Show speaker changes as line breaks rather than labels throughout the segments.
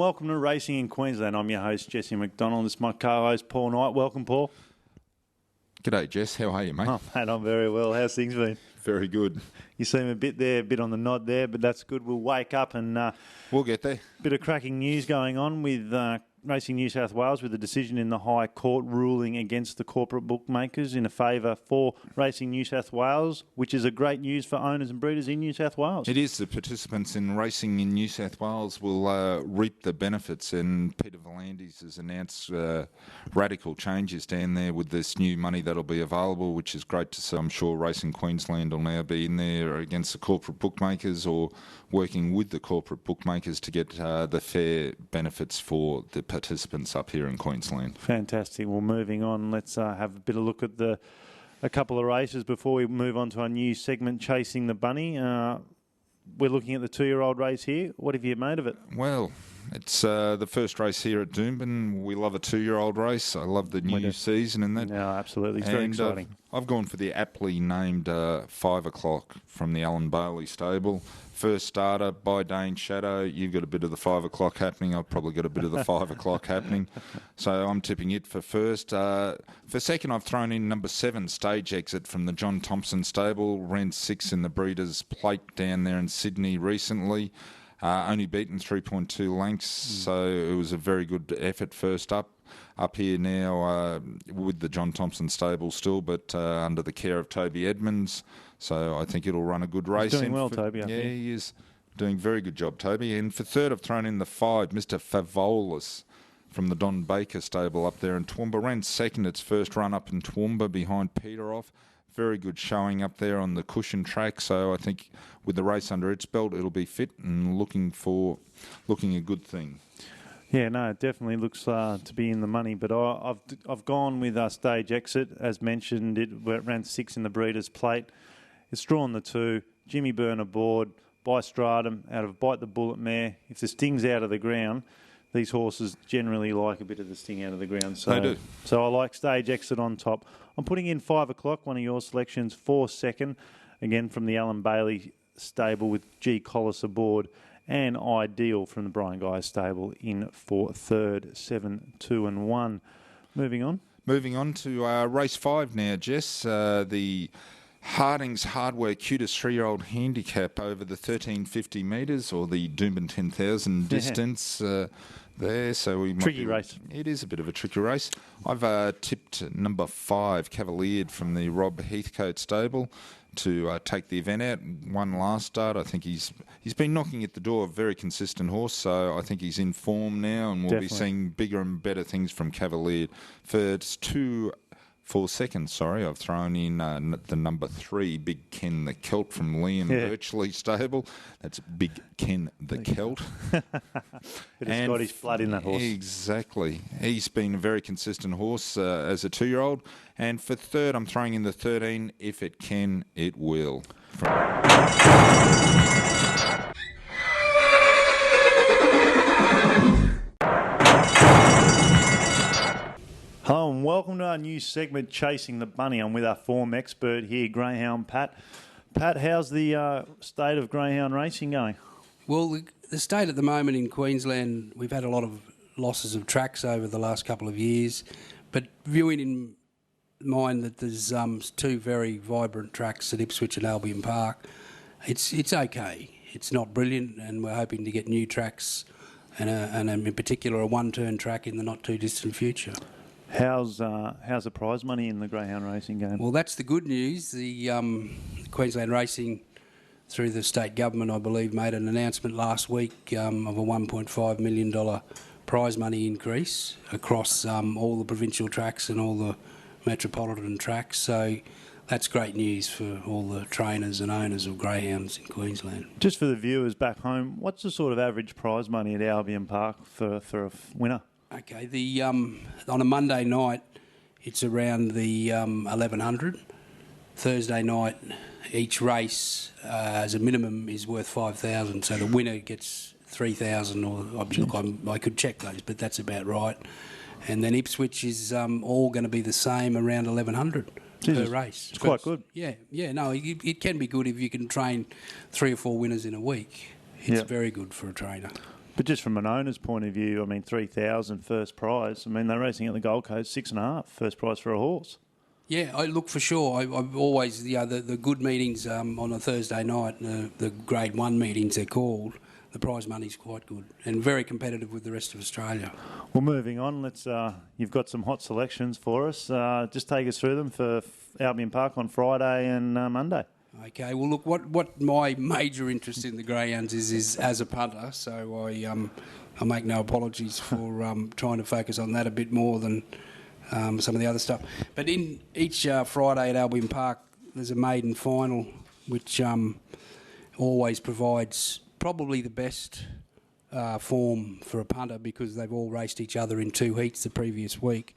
welcome to Racing in Queensland. I'm your host, Jesse McDonald. This is my co-host, Paul Knight. Welcome, Paul.
G'day, Jess. How are you, mate?
Oh, mate, I'm very well. How's things been?
Very good.
You seem a bit on the nod there, but that's good. We'll wake up and...
we'll get there.
Bit of cracking news going on with Racing New South Wales with a decision in the High Court ruling against the corporate bookmakers in a favour for Racing New South Wales, which is a great news for owners and breeders in New South Wales.
It is. The participants in Racing in New South Wales will reap the benefits, and Peter V'landys has announced radical changes down there with this new money that'll be available, which is great to see. I'm sure Racing Queensland will now be in there against the corporate bookmakers or working with the corporate bookmakers to get the fair benefits for the participants up here in Queensland.
Fantastic. Well, moving on, let's have a bit of look at a couple of races before we move on to our new segment, Chasing the Bunny. We're looking at the 2-year-old race here. What have you made of it?
Well, it's the first race here at Doomben. We love a 2-year-old race. I love the new season and that.
No, absolutely. It's very exciting.
I've gone for the aptly named 5 o'clock from the Alan Bailey stable. First starter by Dane Shadow. You've got a bit of the 5 o'clock happening. I've probably got a bit of the 5 o'clock happening. So I'm tipping it for first. For second, I've thrown in number 7, Stage Exit from the John Thompson stable. Ran 6 in the Breeders' Plate down there in Sydney recently. Only beaten 3.2 lengths, so it was a very good effort first up. Up here now with the John Thompson stable still, but under the care of Toby Edmonds. So I think it'll run a good race.
He's doing well, Toby, I think.
He is doing a very good job, Toby. And for third, I've thrown in the 5, Mr. Favolis from the Don Baker stable up there in Toowoomba. Ran second its first run up in Toowoomba behind Peter off. Very good showing up there on the cushion track. So I think with the race under its belt, it'll be fit and looking a good thing.
Yeah, no, it definitely looks to be in the money. But I've gone with Stage Exit. As mentioned, it ran 6 in the Breeders' Plate. It's drawn the 2. Jimmy Byrne aboard by Stratum out of Bite the Bullet mare. If the sting's out of the ground, these horses generally like a bit of the sting out of the ground. So,
they do.
So I like Stage Exit on top. I'm putting in 5 o'clock, one of your selections, for second. Again, from the Alan Bailey stable with G. Collis aboard. And Ideal from the Brian Guy stable in for third, 7, 2 and 1. Moving on
to race 5 now, Jess. The Harding's Hardware Cutest 3-year-old handicap over the 1350 metres, or the Doomben 10,000 distance there. So tricky
race.
It is a bit of a tricky race. I've tipped number 5, Cavaliered from the Rob Heathcote stable to take the event out. One last start. I think he's been knocking at the door. A very consistent horse, so I think he's in form now, and we'll be seeing bigger and better things from Cavalier. For second, I've thrown in the number 3, Big Ken the Celt from Liam Birchley stable. That's Big Ken the Celt.
Bit of Scottish blood in that horse.
Exactly. He's been a very consistent horse as a 2-year-old. And for third, I'm throwing in the 13, If It Can, It Will.
Hello and welcome to our new segment, Chasing the Bunny. I'm with our form expert here, Greyhound Pat. Pat, how's the state of greyhound racing going?
Well, the state at the moment in Queensland, we've had a lot of losses of tracks over the last couple of years, but viewing in mind that there's 2 very vibrant tracks at Ipswich and Albion Park, it's okay. It's not brilliant, and we're hoping to get new tracks and in particular a one-turn track in the not-too-distant future.
How's the prize money in the greyhound racing game?
Well, that's the good news. The Queensland Racing, through the state government, I believe, made an announcement last week of a $1.5 million prize money increase across all the provincial tracks and all the metropolitan tracks. So that's great news for all the trainers and owners of greyhounds in Queensland.
Just for the viewers back home, what's the sort of average prize money at Albion Park for a winner?
Okay, on a Monday night, it's around the 1,100. Thursday night, each race as a minimum is worth 5,000. So the winner gets 3,000. Or I could check those, but that's about right. And then Ipswich is all going to be the same, around 1,100 per race.
It's quite good.
Yeah. No, it can be good if you can train 3 or 4 winners in a week. It's very good for a trainer.
But just from an owner's point of view, I mean, 3,000 first prize. I mean, they're racing at the Gold Coast, 6.5 first prize for a horse.
Yeah, I look for sure. I've always the good meetings on a Thursday night, the Grade 1 meetings they're called. The prize money's quite good and very competitive with the rest of Australia.
Well, moving on, let's. You've got some hot selections for us. Just take us through them for Albion Park on Friday and Monday.
Okay. Well, look, what my major interest in the greyhounds is as a punter. So I make no apologies for trying to focus on that a bit more than some of the other stuff. But in each Friday at Albion Park, there's a maiden final, which always provides probably the best form for a punter because they've all raced each other in 2 heats the previous week.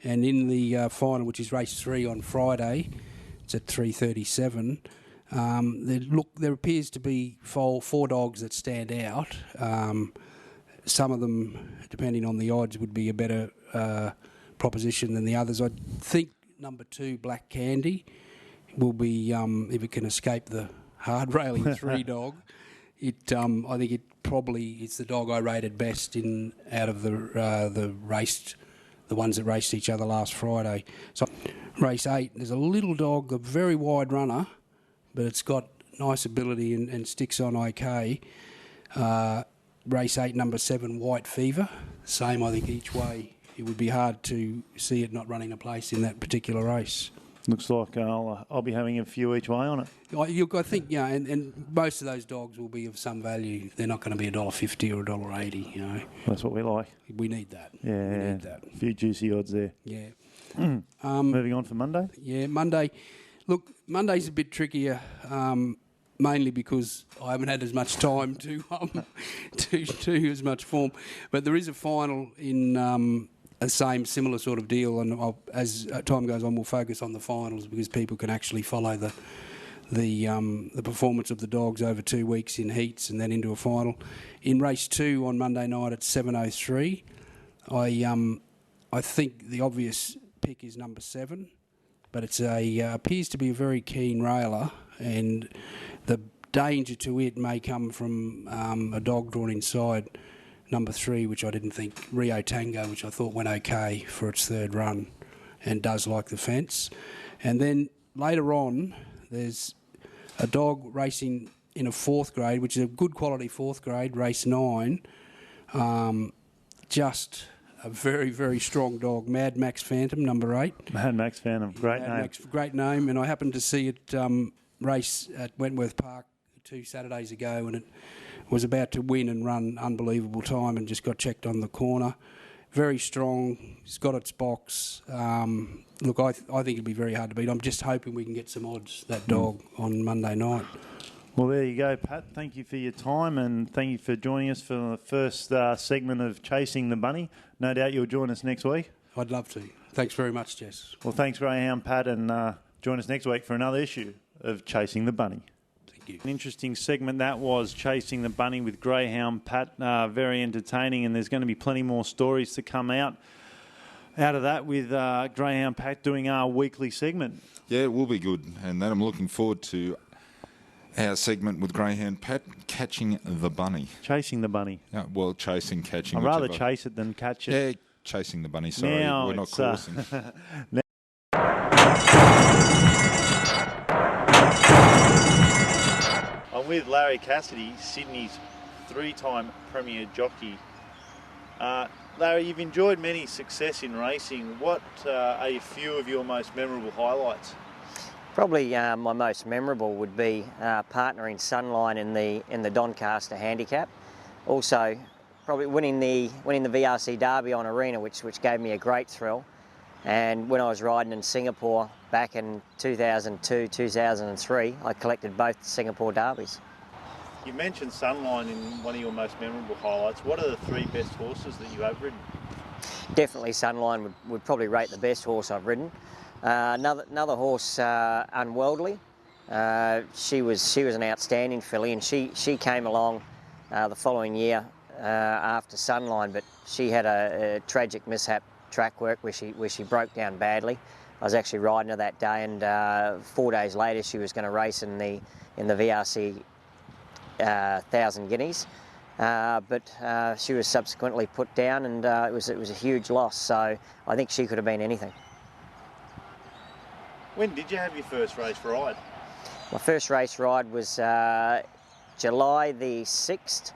And in the final, which is race 3 on Friday, it's at 3:37. There appears to be four dogs that stand out. Some of them, depending on the odds, would be a better proposition than the others. I think number 2, Black Candy, will be if it can escape the hard railing 3 dog. I think it's the dog I rated best out of the ones that raced each other last Friday. So race 8, there's a little dog, a very wide runner, but it's got nice ability and sticks on okay. Race 8, number 7, White Fever. Same, I think, each way. It would be hard to see it not running a place in that particular race.
Looks like I'll be having a few each way on it.
I think, yeah, and most of those dogs will be of some value. They're not going to be $1.50 or $1.80, you know.
That's what we like.
We need that.
Yeah,
we need that.
A few juicy odds there.
Yeah.
Moving on for Monday?
Yeah, Monday. Look, Monday's a bit trickier, mainly because I haven't had as much time to do as much form. But there is a final in a similar sort of deal, and as time goes on, we'll focus on the finals because people can actually follow the performance of the dogs over 2 weeks in heats and then into a final. In race 2 on Monday night at 7:03, I think the obvious pick is number 7, but it's appears to be a very keen railer, and the danger to it may come from a dog drawn inside number 3, which I didn't think, Rio Tango, which I thought went okay for its 3rd run and does like the fence. And then later on, there's a dog racing in a 4th grade, which is a good quality 4th grade, race 9. Just a very, very strong dog, Mad Max Phantom, number 8.
Mad Max Phantom, great name.
Great name, and I happened to see it race at Wentworth Park 2 Saturdays ago, and it was about to win and run unbelievable time and just got checked on the corner. Very strong. It's got its box. Look, I think it'll be very hard to beat. I'm just hoping we can get some odds, that dog, on Monday night.
Well, there you go, Pat. Thank you for your time and thank you for joining us for the first segment of Chasing the Bunny. No doubt you'll join us next week.
I'd love to. Thanks very much, Jess.
Well, thanks, Greyhound Pat, and join us next week for another issue of Chasing the Bunny. An interesting segment that was, Chasing the Bunny with Greyhound Pat. Very entertaining, and there's going to be plenty more stories to come out of that with Greyhound Pat doing our weekly segment.
Yeah, it will be good, and then I'm looking forward to our segment with Greyhound Pat, Catching the Bunny.
Chasing the Bunny.
Yeah, well, chasing, catching.
I'd rather chase it than catch it.
Yeah, Chasing the Bunny, sorry.
Now
we're not coursing.
I'm with Larry Cassidy, Sydney's 3-time Premier jockey. Larry, you've enjoyed many success in racing. What are a few of your most memorable highlights?
Probably my most memorable would be partnering Sunline in the Doncaster Handicap. Also, probably winning the VRC Derby on Arena, which gave me a great thrill. And when I was riding in Singapore back in 2002, 2003, I collected both Singapore Derbies.
You mentioned Sunline in one of your most memorable highlights. What are the 3 best horses that you have ridden?
Definitely Sunline would probably rate the best horse I've ridden. Another horse, Unworldly. She was an outstanding filly, and she came along the following year after Sunline, but she had a tragic mishap track work where she broke down badly. I was actually riding her that day, and 4 days later she was going to race in the VRC 1,000 Guineas. but she was subsequently put down, and it was a huge loss. So I think she could have been anything.
When did you have your first race ride?
My first race ride was July the 6th,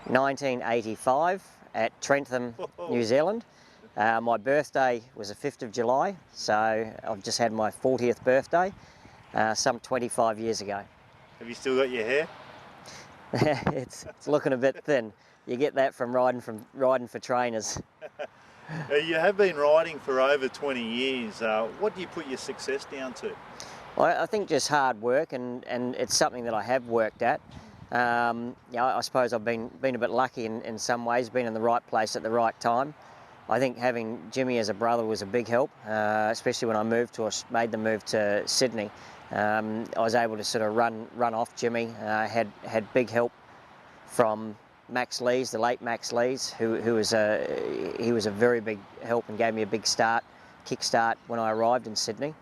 1985 at Trentham, New Zealand. My birthday was the 5th of July, so I've just had my 40th birthday, some 25 years ago.
Have you still got your hair?
It's looking a bit thin. You get that from riding for trainers.
You have been riding for over 20 years. What do you put your success down to?
Well, I think just hard work, and it's something that I have worked at. I suppose I've been a bit lucky in some ways, been in the right place at the right time. I think having Jimmy as a brother was a big help, especially when I made the move to Sydney. I was able to sort of run off Jimmy. Had big help from Max Lees, the late Max Lees, who was a very big help and gave me a big kickstart when I arrived in Sydney.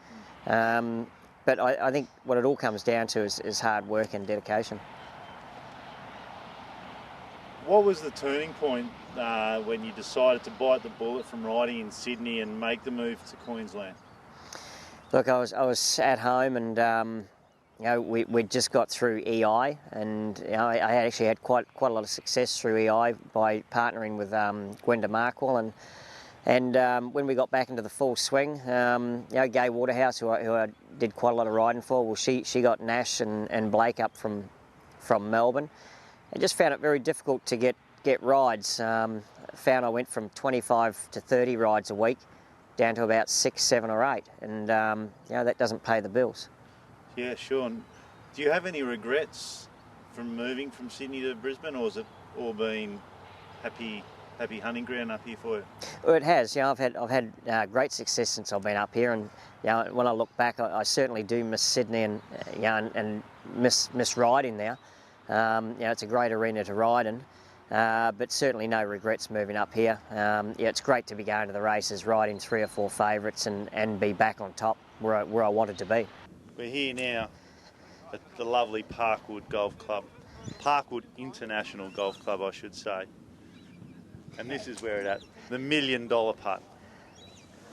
But I think what it all comes down to is hard work and dedication.
What was the turning point when you decided to bite the bullet from riding in Sydney and make the move to Queensland?
Look, I was at home, and we'd just got through EI, and I actually had quite a lot of success through EI by partnering with Gwenda Markwell, and when we got back into the full swing, Gay Waterhouse, who I did quite a lot of riding for, well, she got Nash and Blake up from Melbourne. I just found it very difficult to get rides. Found I went from 25 to 30 rides a week down to about 6, 7 or 8, and that doesn't pay the bills.
Yeah, sure. Do you have any regrets from moving from Sydney to Brisbane, or has it all been happy hunting ground up here for you?
Well, it has. I've had great success since I've been up here, and when I look back, I certainly do miss Sydney and miss riding there. It's a great arena to ride in, but certainly no regrets moving up here. It's great to be going to the races, riding 3 or 4 favourites, and be back on top where I wanted to be.
We're here now at the lovely Parkwood Golf Club, Parkwood International Golf Club, I should say. And this is where it's at, the $1 million putt.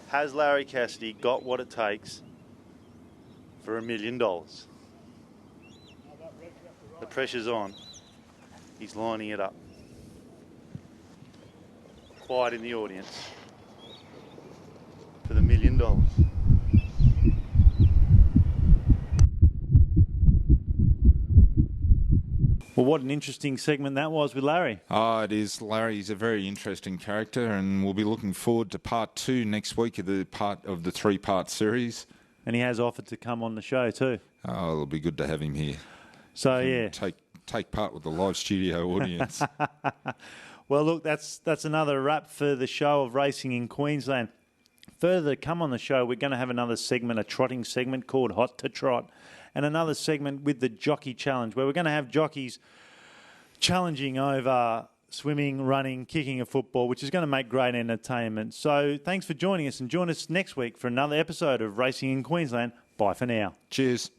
Has Larry Cassidy got what it takes for $1 million? The pressure's on. He's lining it up. Quiet in the audience for the $1 million. Well, what an interesting segment that was with Larry.
Oh, it is. Larry's a very interesting character, and we'll be looking forward to part 2 next week of the 3-part series.
And he has offered to come on the show too.
Oh, it'll be good to have him here.
So yeah,
take part with the live studio audience.
Well, look, that's another wrap for the show of racing in Queensland. Further to come on the show, we're going to have another segment, a trotting segment called Hot to Trot, and another segment with the Jockey Challenge, where we're going to have jockeys challenging over swimming, running, kicking a football, which is going to make great entertainment. So thanks for joining us, and join us next week for another episode of Racing in Queensland. Bye for now.
Cheers.